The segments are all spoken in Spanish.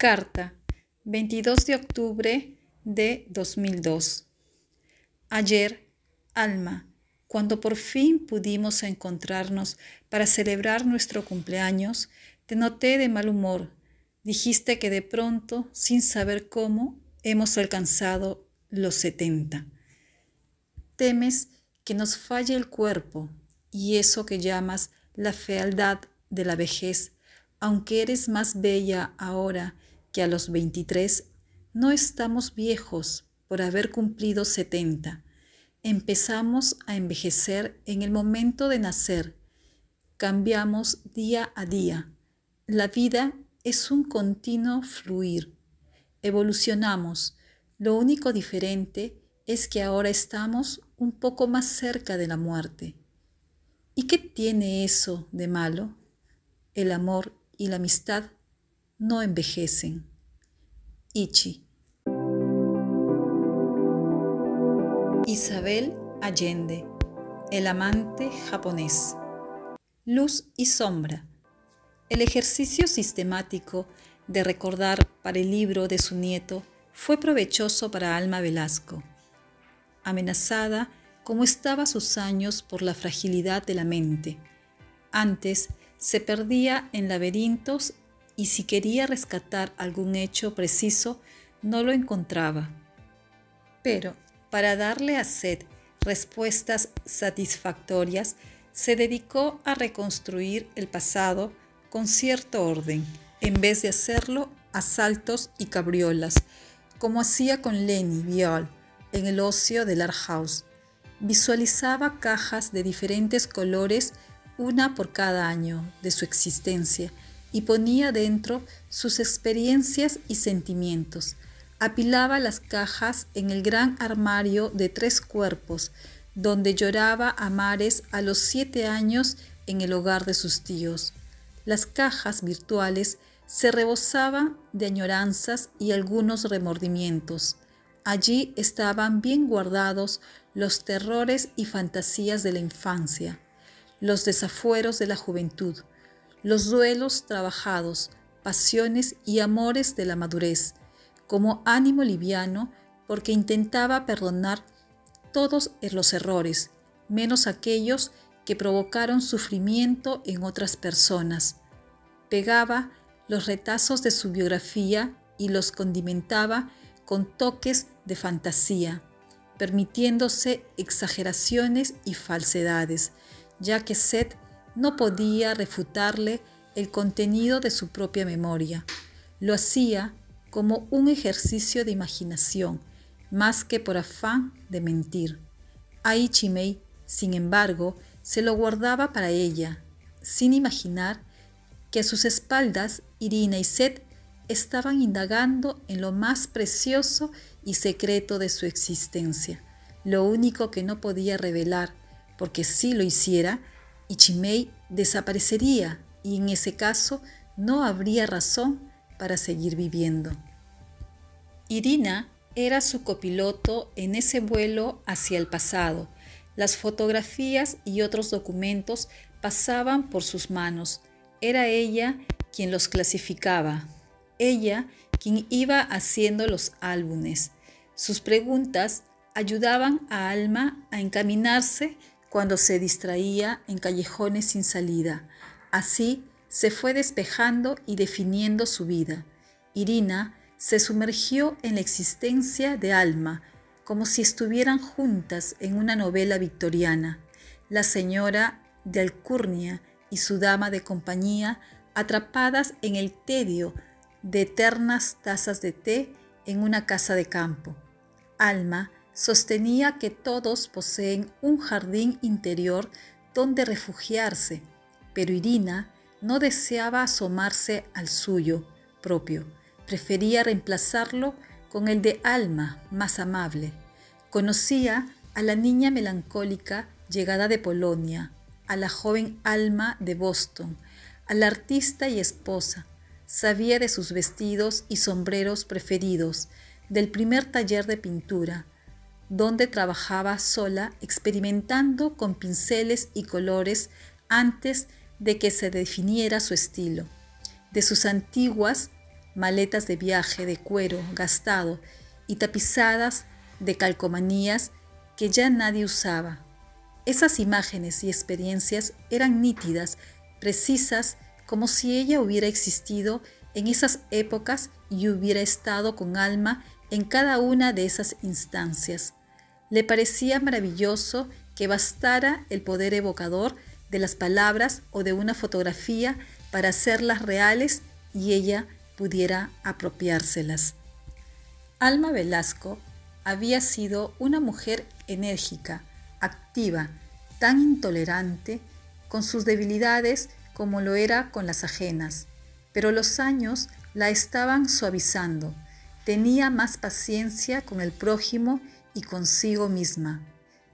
Carta, 22 de octubre de 2002. Ayer, Alma, cuando por fin pudimos encontrarnos para celebrar nuestro cumpleaños, te noté de mal humor. Dijiste que de pronto, sin saber cómo, hemos alcanzado los 70. Temes que nos falle el cuerpo y eso que llamas la fealdad de la vejez, aunque eres más bella ahora que a los 23, no estamos viejos por haber cumplido 70. Empezamos a envejecer en el momento de nacer. Cambiamos día a día. La vida es un continuo fluir. Evolucionamos. Lo único diferente es que ahora estamos un poco más cerca de la muerte. ¿Y qué tiene eso de malo? El amor y la amistad no envejecen. Ichi. Isabel Allende, el amante japonés. Luz y sombra. El ejercicio sistemático de recordar para el libro de su nieto fue provechoso para Alma Velasco. Amenazada como estaba a sus años por la fragilidad de la mente. Antes se perdía en laberintos y si quería rescatar algún hecho preciso, no lo encontraba. Pero para darle a Seth respuestas satisfactorias, se dedicó a reconstruir el pasado con cierto orden, en vez de hacerlo a saltos y cabriolas, como hacía con Lenny Viol en el ocio del Art House. Visualizaba cajas de diferentes colores, una por cada año de su existencia, y ponía dentro sus experiencias y sentimientos. Apilaba las cajas en el gran armario de 3 cuerpos, donde lloraba a mares a los 7 años en el hogar de sus tíos. Las cajas virtuales se rebosaban de añoranzas y algunos remordimientos. Allí estaban bien guardados los terrores y fantasías de la infancia, los desafueros de la juventud, los duelos trabajados, pasiones y amores de la madurez, como ánimo liviano porque intentaba perdonar todos los errores, menos aquellos que provocaron sufrimiento en otras personas. Pegaba los retazos de su biografía y los condimentaba con toques de fantasía, permitiéndose exageraciones y falsedades, ya que Seth no podía refutarle el contenido de su propia memoria. Lo hacía como un ejercicio de imaginación, más que por afán de mentir. A Ichimei, sin embargo, se lo guardaba para ella, sin imaginar que a sus espaldas Irina y Seth estaban indagando en lo más precioso y secreto de su existencia. Lo único que no podía revelar, porque si lo hiciera, Ichimei desaparecería y en ese caso no habría razón para seguir viviendo. Irina era su copiloto en ese vuelo hacia el pasado. Las fotografías y otros documentos pasaban por sus manos. Era ella quien los clasificaba, ella quien iba haciendo los álbumes. Sus preguntas ayudaban a Alma a encaminarse cuando se distraía en callejones sin salida. Así se fue despejando y definiendo su vida. Irina se sumergió en la existencia de Alma, como si estuvieran juntas en una novela victoriana. La señora de Alcurnia y su dama de compañía, atrapadas en el tedio de eternas tazas de té en una casa de campo. Alma sostenía que todos poseen un jardín interior donde refugiarse, pero Irina no deseaba asomarse al suyo propio. Prefería reemplazarlo con el de Alma, más amable. Conocía a la niña melancólica llegada de Polonia, a la joven Alma de Boston, a la artista y esposa. Sabía de sus vestidos y sombreros preferidos, del primer taller de pintura, donde trabajaba sola experimentando con pinceles y colores antes de que se definiera su estilo, de sus antiguas maletas de viaje de cuero gastado y tapizadas de calcomanías que ya nadie usaba. Esas imágenes y experiencias eran nítidas, precisas, como si ella hubiera existido en esas épocas y hubiera estado con Alma en cada una de esas instancias. Le parecía maravilloso que bastara el poder evocador de las palabras o de una fotografía para hacerlas reales y ella pudiera apropiárselas. Alma Velasco había sido una mujer enérgica, activa, tan intolerante con sus debilidades como lo era con las ajenas, pero los años la estaban suavizando. Tenía más paciencia con el prójimo y consigo misma.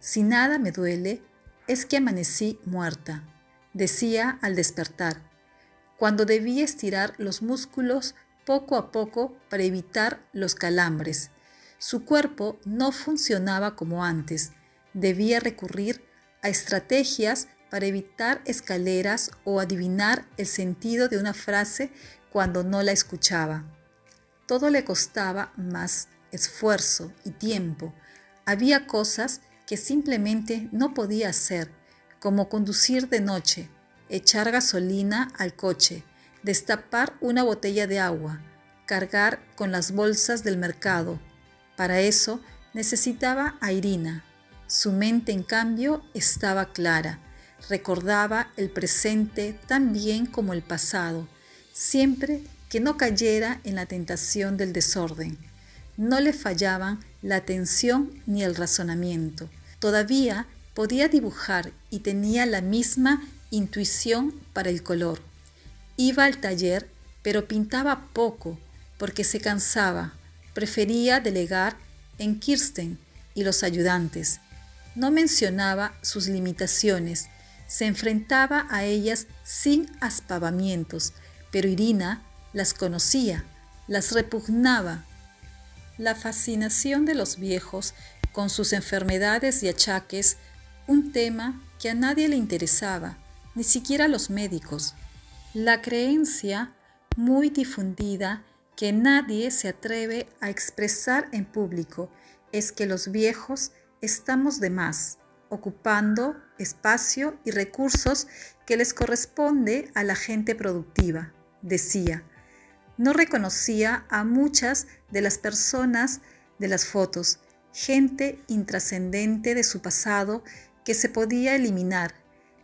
Si nada me duele, es que amanecí muerta, decía al despertar, cuando debía estirar los músculos poco a poco para evitar los calambres. Su cuerpo no funcionaba como antes. Debía recurrir a estrategias para evitar escaleras o adivinar el sentido de una frase cuando no la escuchaba. Todo le costaba más esfuerzo y tiempo. Había cosas que simplemente no podía hacer, como conducir de noche, echar gasolina al coche, destapar una botella de agua, cargar con las bolsas del mercado. Para eso necesitaba a Irina. Su mente, en cambio, estaba clara. Recordaba el presente tan bien como el pasado, siempre que no cayera en la tentación del desorden. No le fallaban la atención ni el razonamiento. Todavía podía dibujar y tenía la misma intuición para el color. Iba al taller, pero pintaba poco porque se cansaba. Prefería delegar en Kirsten y los ayudantes. No mencionaba sus limitaciones, se enfrentaba a ellas sin aspavamientos, pero Irina las conocía, las repugnaba. La fascinación de los viejos con sus enfermedades y achaques, un tema que a nadie le interesaba, ni siquiera a los médicos. La creencia muy difundida que nadie se atreve a expresar en público es que los viejos estamos de más, ocupando espacio y recursos que les corresponde a la gente productiva, decía. No reconocía a muchas de las personas de las fotos, gente intrascendente de su pasado que se podía eliminar.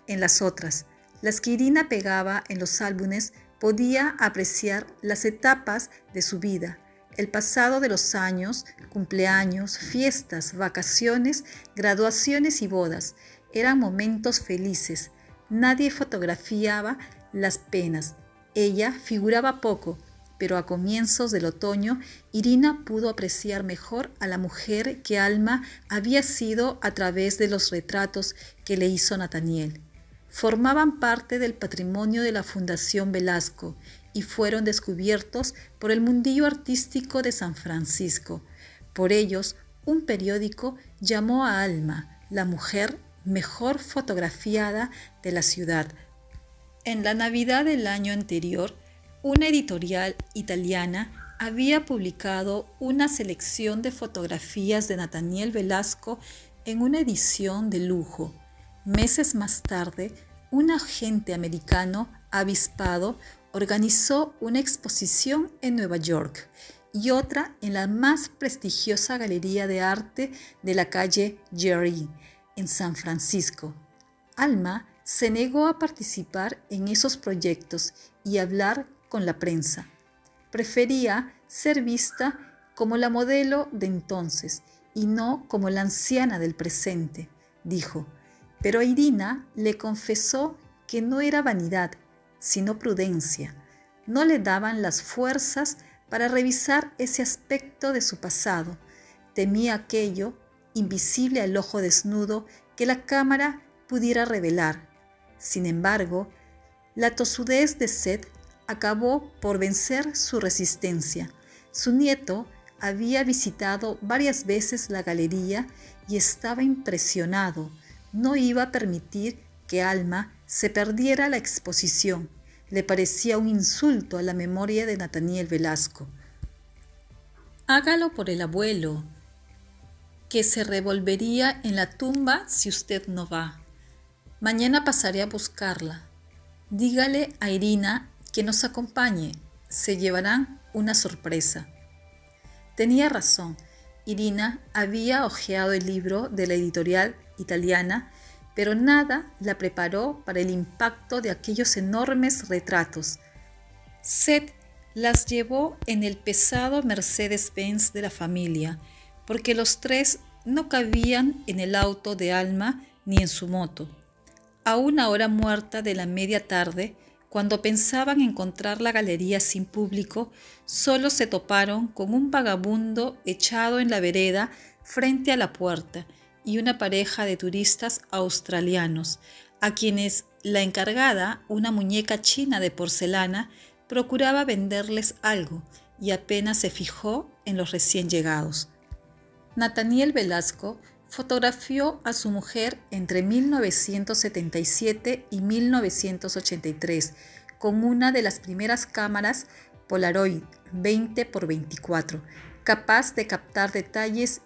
En las otras, las que Irina pegaba en los álbumes, podía apreciar las etapas de su vida, el pasado de los años, cumpleaños, fiestas, vacaciones, graduaciones y bodas. Eran momentos felices. Nadie fotografiaba las penas. Ella figuraba poco, pero a comienzos del otoño, Irina pudo apreciar mejor a la mujer que Alma había sido a través de los retratos que le hizo Nathaniel. Formaban parte del patrimonio de la Fundación Velasco y fueron descubiertos por el mundillo artístico de San Francisco. Por ellos, un periódico llamó a Alma la mujer mejor fotografiada de la ciudad. En la Navidad del año anterior, una editorial italiana había publicado una selección de fotografías de Nathaniel Velasco en una edición de lujo. Meses más tarde, un agente americano avispado organizó una exposición en Nueva York y otra en la más prestigiosa galería de arte de la calle Geary, en San Francisco. Alma se negó a participar en esos proyectos y hablar con la prensa. Prefería ser vista como la modelo de entonces y no como la anciana del presente, dijo. Pero Irina le confesó que no era vanidad, sino prudencia. No le daban las fuerzas para revisar ese aspecto de su pasado. Temía aquello, invisible al ojo desnudo, que la cámara pudiera revelar. Sin embargo, la tosudez de Seth acabó por vencer su resistencia. Su nieto había visitado varias veces la galería y estaba impresionado. No iba a permitir que Alma se perdiera la exposición. le parecía un insulto a la memoria de Nathaniel Velasco. Hágalo por el abuelo, que se revolvería en la tumba si usted no va. Mañana pasaré a buscarla. Dígale a Irina que nos acompañe. Se llevarán una sorpresa. Tenía razón. Irina había hojeado el libro de la editorial italiana, pero nada la preparó para el impacto de aquellos enormes retratos. Seth las llevó en el pesado Mercedes-Benz de la familia, porque los tres no cabían en el auto de Alma ni en su moto. A una hora muerta de la media tarde, cuando pensaban encontrar la galería sin público, solo se toparon con un vagabundo echado en la vereda frente a la puerta y una pareja de turistas australianos, a quienes la encargada, una muñeca china de porcelana, procuraba venderles algo y apenas se fijó en los recién llegados. Nathaniel Velasco fotografió a su mujer entre 1977 y 1983 con una de las primeras cámaras Polaroid 20x24, capaz de captar detalles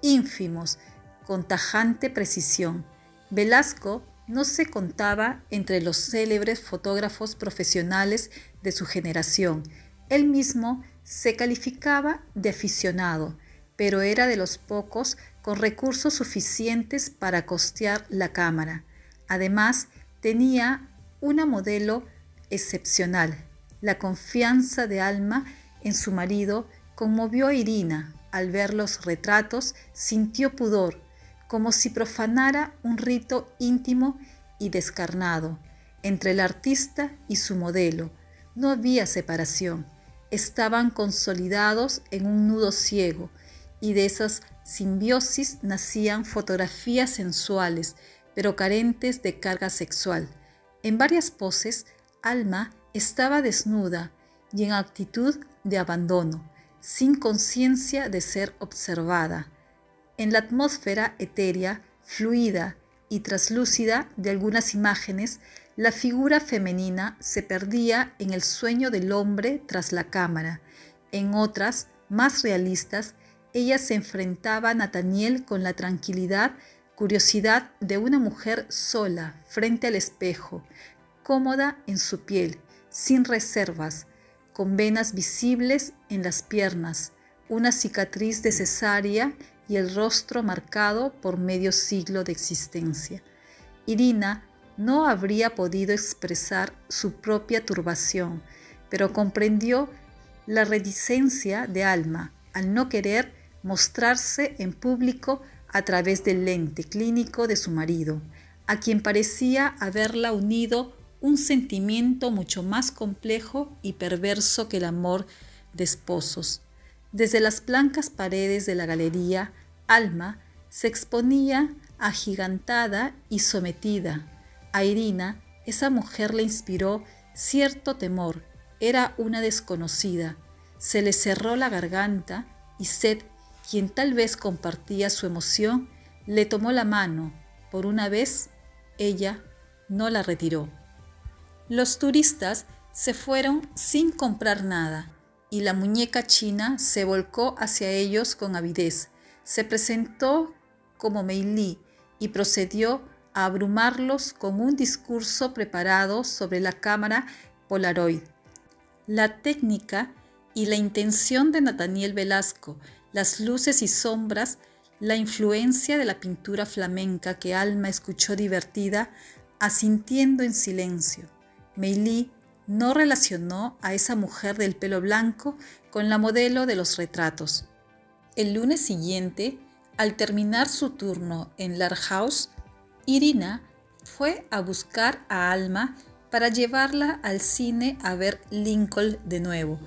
ínfimos con tajante precisión. Velasco no se contaba entre los célebres fotógrafos profesionales de su generación. Él mismo se calificaba de aficionado, pero era de los pocos con recursos suficientes para costear la cámara. Además, tenía una modelo excepcional. La confianza de Alma en su marido conmovió a Irina. Al ver los retratos, sintió pudor, como si profanara un rito íntimo y descarnado. Entre el artista y su modelo no había separación. Estaban consolidados en un nudo ciego, y de esas simbiosis nacían fotografías sensuales, pero carentes de carga sexual. En varias poses, Alma estaba desnuda y en actitud de abandono, sin conciencia de ser observada. En la atmósfera etérea, fluida y traslúcida de algunas imágenes, la figura femenina se perdía en el sueño del hombre tras la cámara. En otras, más realistas, ella se enfrentaba a Nathaniel con la tranquilidad, curiosidad de una mujer sola frente al espejo, cómoda en su piel, sin reservas, con venas visibles en las piernas, una cicatriz de cesárea y el rostro marcado por medio siglo de existencia. Irina no habría podido expresar su propia turbación, pero comprendió la reticencia de Alma al no querer mostrarse en público a través del lente clínico de su marido, a quien parecía haberla unido un sentimiento mucho más complejo y perverso que el amor de esposos. Desde las blancas paredes de la galería, Alma se exponía agigantada y sometida. A Irina, esa mujer le inspiró cierto temor. Era una desconocida. Se le cerró la garganta y Seth, quien tal vez compartía su emoción, le tomó la mano. Por una vez, ella no la retiró. Los turistas se fueron sin comprar nada y la muñeca china se volcó hacia ellos con avidez. Se presentó como Mei Li y procedió a abrumarlos con un discurso preparado sobre la cámara Polaroid. La técnica y la intención de Nathaniel Velasco, las luces y sombras, la influencia de la pintura flamenca que Alma escuchó divertida, asintiendo en silencio. Mei Li no relacionó a esa mujer del pelo blanco con la modelo de los retratos. El lunes siguiente, al terminar su turno en l'Art House, Irina fue a buscar a Alma para llevarla al cine a ver Lincoln de nuevo.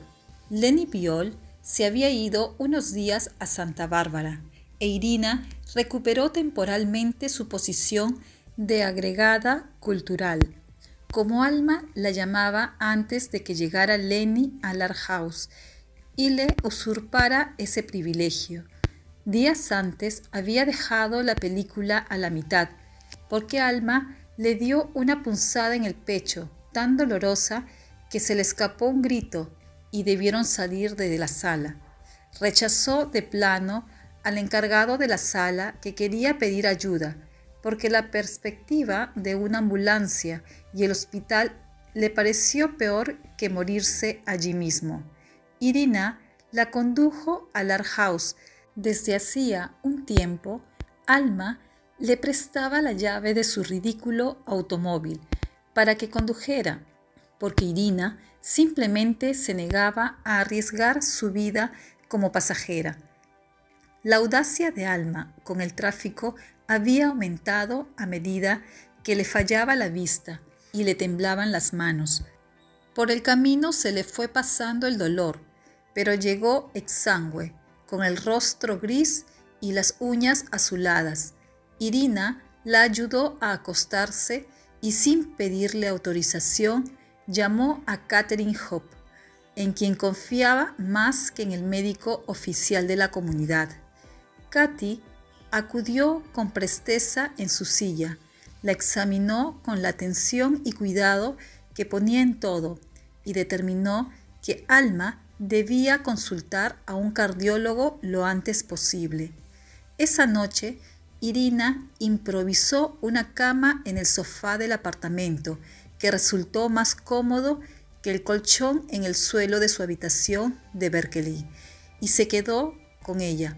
Lenny Viol se había ido unos días a Santa Bárbara e Irina recuperó temporalmente su posición de agregada cultural, como Alma la llamaba antes de que llegara Lenny al Art House y le usurpara ese privilegio. Días antes había dejado la película a la mitad, porque Alma le dio una punzada en el pecho tan dolorosa que se le escapó un grito y debieron salir de la sala. Rechazó de plano al encargado de la sala, que quería pedir ayuda, porque la perspectiva de una ambulancia y el hospital le pareció peor que morirse allí mismo. Irina la condujo al Art House. Desde hacía un tiempo, Alma le prestaba la llave de su ridículo automóvil para que condujera, porque Irina simplemente se negaba a arriesgar su vida como pasajera. La audacia de Alma con el tráfico había aumentado a medida que le fallaba la vista y le temblaban las manos. Por el camino se le fue pasando el dolor, pero llegó exangüe, con el rostro gris y las uñas azuladas. Irina la ayudó a acostarse y, sin pedirle autorización, llamó a Catherine Hope, en quien confiaba más que en el médico oficial de la comunidad. Katy acudió con presteza en su silla, la examinó con la atención y cuidado que ponía en todo y determinó que Alma debía consultar a un cardiólogo lo antes posible. Esa noche, Irina improvisó una cama en el sofá del apartamento, que resultó más cómodo que el colchón en el suelo de su habitación de Berkeley, y se quedó con ella.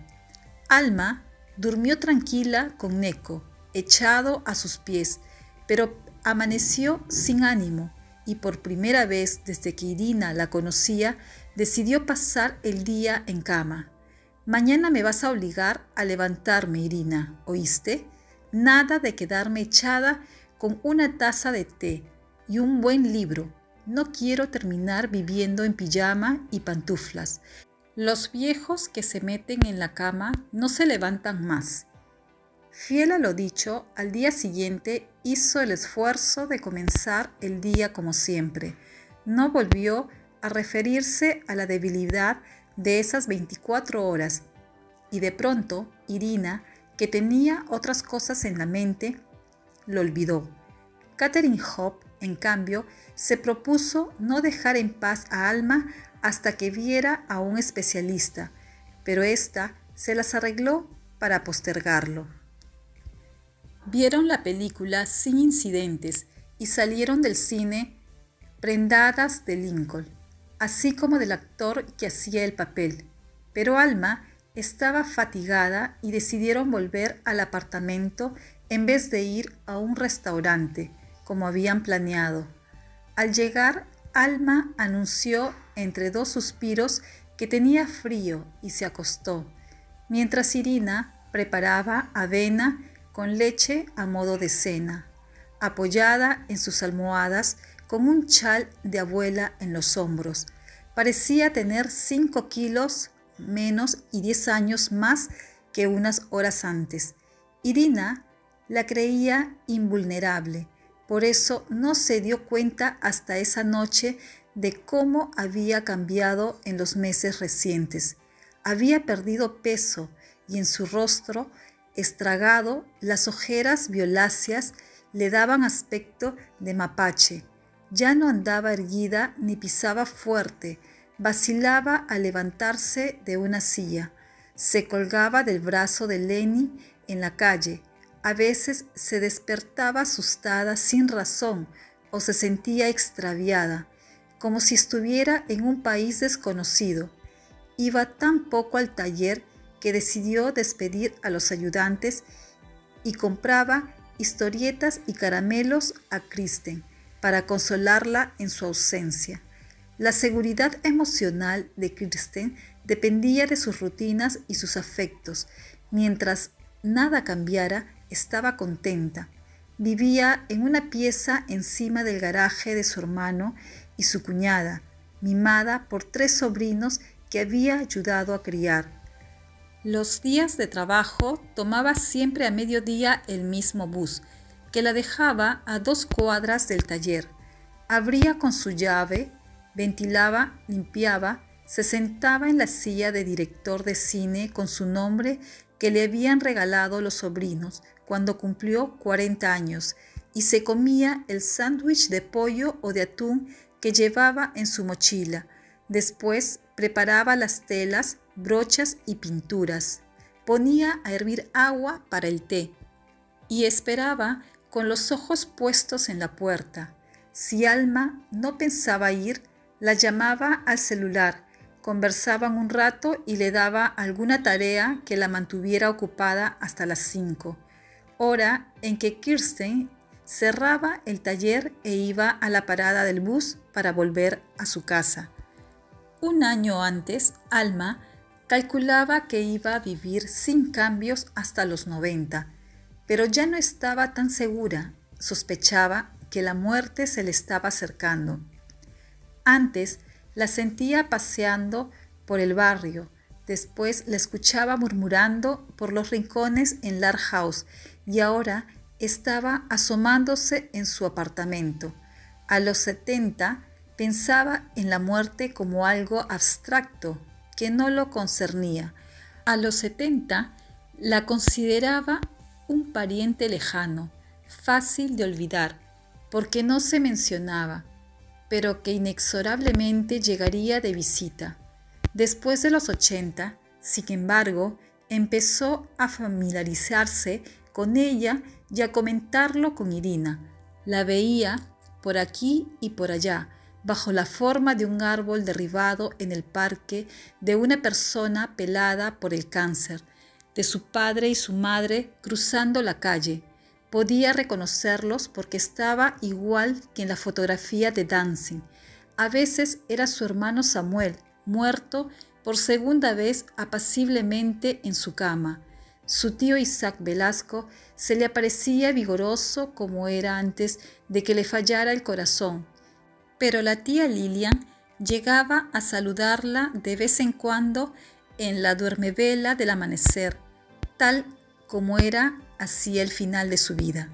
Alma durmió tranquila con Neko, echado a sus pies, pero amaneció sin ánimo y por primera vez desde que Irina la conocía, decidió pasar el día en cama. «Mañana me vas a obligar a levantarme, Irina, ¿oíste? Nada de quedarme echada con una taza de té y un buen libro. No quiero terminar viviendo en pijama y pantuflas. Los viejos que se meten en la cama no se levantan más». Fiel a lo dicho, al día siguiente hizo el esfuerzo de comenzar el día como siempre. No volvió a referirse a la debilidad de esas 24 horas, y de pronto Irina, que tenía otras cosas en la mente, lo olvidó. Catherine Hope, en cambio, se propuso no dejar en paz a Alma hasta que viera a un especialista, pero ésta se las arregló para postergarlo. Vieron la película sin incidentes y salieron del cine prendadas de Lincoln, así como del actor que hacía el papel. Pero Alma estaba fatigada y decidieron volver al apartamento en vez de ir a un restaurante, como habían planeado. Al llegar, Alma anunció entre dos suspiros que tenía frío y se acostó, mientras Irina preparaba avena con leche a modo de cena, apoyada en sus almohadas con un chal de abuela en los hombros. Parecía tener 5 kilos menos y 10 años más que unas horas antes. Irina la creía invulnerable, por eso no se dio cuenta hasta esa noche de cómo había cambiado en los meses recientes. Había perdido peso y en su rostro estragado las ojeras violáceas le daban aspecto de mapache. Ya no andaba erguida ni pisaba fuerte, vacilaba al levantarse de una silla, se colgaba del brazo de Lenny en la calle, a veces se despertaba asustada sin razón o se sentía extraviada, como si estuviera en un país desconocido. Iba tan poco al taller que decidió despedir a los ayudantes y compraba historietas y caramelos a Kristen para consolarla en su ausencia. La seguridad emocional de Kristen dependía de sus rutinas y sus afectos. Mientras nada cambiara, estaba contenta. Vivía en una pieza encima del garaje de su hermano y su cuñada, mimada por 3 sobrinos que había ayudado a criar. Los días de trabajo tomaba siempre a mediodía el mismo bus, que la dejaba a 2 cuadras del taller. Abría con su llave, ventilaba, limpiaba, se sentaba en la silla de director de cine con su nombre que le habían regalado los sobrinos cuando cumplió 40 años. y se comía el sándwich de pollo o de atún que llevaba en su mochila. Después preparaba las telas, brochas y pinturas. Ponía a hervir agua para el té y esperaba con los ojos puestos en la puerta. Si Alma no pensaba ir, la llamaba al celular, conversaban un rato y le daba alguna tarea que la mantuviera ocupada hasta las 5, hora en que Kirsten cerraba el taller e iba a la parada del bus para volver a su casa. Un año antes, Alma calculaba que iba a vivir sin cambios hasta los 90, pero ya no estaba tan segura. Sospechaba que la muerte se le estaba acercando. Antes la sentía paseando por el barrio, después la escuchaba murmurando por los rincones en Lar House y ahora estaba asomándose en su apartamento. A los 70 pensaba en la muerte como algo abstracto que no lo concernía. A los 70 la consideraba un pariente lejano, fácil de olvidar, porque no se mencionaba, pero que inexorablemente llegaría de visita. Después de los 80, sin embargo, empezó a familiarizarse con ella y a comentarlo con Irina. La veía por aquí y por allá, bajo la forma de un árbol derribado en el parque, de una persona pelada por el cáncer, de su padre y su madre cruzando la calle. Podía reconocerlos porque estaba igual que en la fotografía de Dancing. A veces era su hermano Samuel, muerto por segunda vez apaciblemente en su cama. Su tío Isaac Velasco se le aparecía vigoroso como era antes de que le fallara el corazón, pero la tía Lilian llegaba a saludarla de vez en cuando en la duermevela del amanecer, tal como era hacia el final de su vida.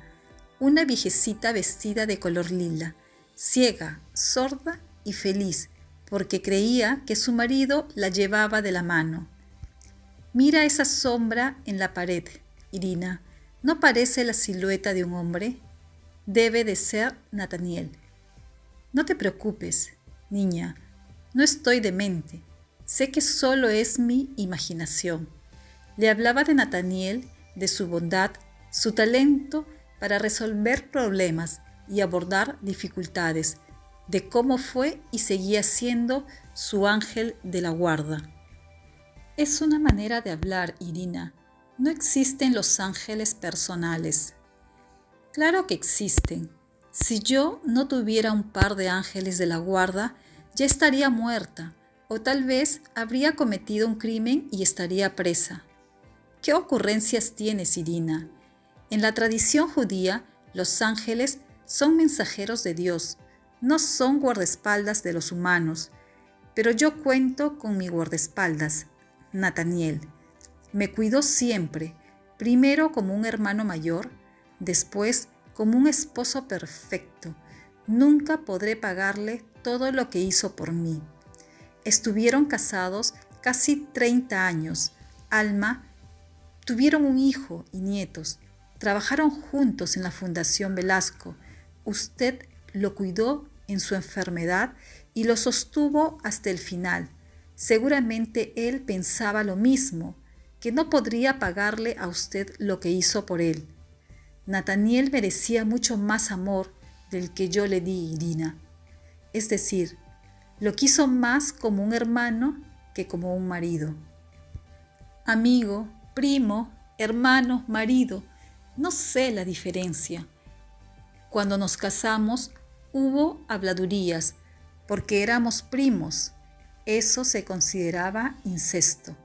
Una viejecita vestida de color lila, ciega, sorda y feliz, porque creía que su marido la llevaba de la mano. Mira esa sombra en la pared, Irina. ¿No parece la silueta de un hombre? Debe de ser Nathaniel. No te preocupes, niña. No estoy demente. Sé que solo es mi imaginación. Le hablaba de Nathaniel, de su bondad, su talento para resolver problemas y abordar dificultades, de cómo fue y seguía siendo su ángel de la guarda. Es una manera de hablar, Irina. No existen los ángeles personales. Claro que existen. Si yo no tuviera un par de ángeles de la guarda, ya estaría muerta, o tal vez habría cometido un crimen y estaría presa. ¿Qué ocurrencias tienes, Irina? En la tradición judía, los ángeles son mensajeros de Dios, no son guardaespaldas de los humanos, pero yo cuento con mi guardaespaldas, Nathaniel. Me cuidó siempre, primero como un hermano mayor, después como un esposo perfecto. Nunca podré pagarle todo lo que hizo por mí. Estuvieron casados casi 30 años. Alma, tuvieron un hijo y nietos. Trabajaron juntos en la Fundación Velasco. Usted lo cuidó en su enfermedad y lo sostuvo hasta el final. Seguramente él pensaba lo mismo, que no podría pagarle a usted lo que hizo por él. Nathaniel merecía mucho más amor del que yo le di, Irina. Es decir, lo quiso más como un hermano que como un marido. Amigo, primo, hermano, marido, no sé la diferencia. Cuando nos casamos hubo habladurías porque éramos primos. Eso se consideraba incesto.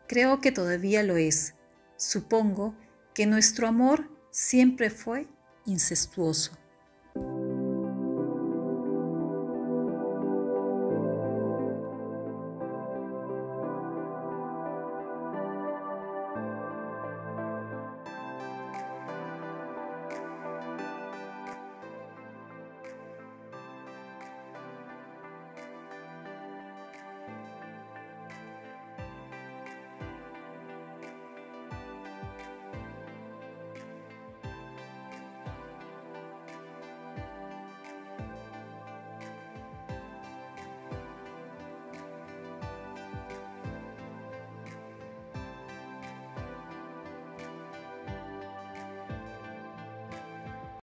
Creo que todavía lo es. Supongo que nuestro amor siempre fue incestuoso.